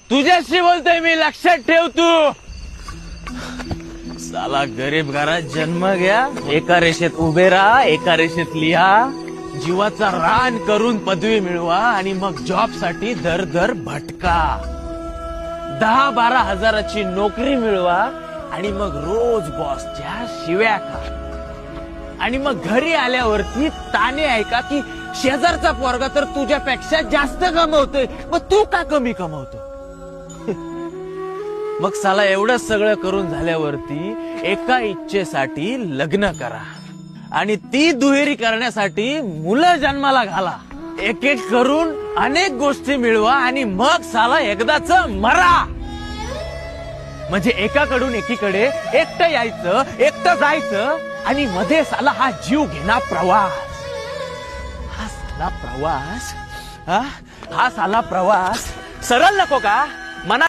तुझ्याशी बोलतोय मी, लक्षात ठेव तू. साला गरीब घरात जन्म घ्या, एका रेषेत उभे राहा, एका रेषेत लिहा, जीवाचा रान करून पदवी मिळवा आणि मग जॉब साठी दर दर भटका. 10-12 हजाराची नोकरी मिळवा आणि मग रोज बॉसच्या शिव्या खा. आणि मग घरी आल्यावरती ताने ऐका की शेजारचा पोरगा तर तुझ्यापेक्षा जास्त कमवतोय, मग तू का कमी कमवतो. मग साला एवढं सगळं करून झाल्यावरती एका इच्छेसाठी लग्न करा आणि ती दुहेरी करण्यासाठी मुलं जन्माला घाला. एक एक करून अनेक गोष्टी मिळवा आणि मग साला एकदाच मरा. म्हणजे एकाकडून एकीकडे एकटं यायचं, एकटं जायचं आणि मध्ये साला हा जीव घेणा प्रवास. हा साला प्रवास सरळ नको का मना.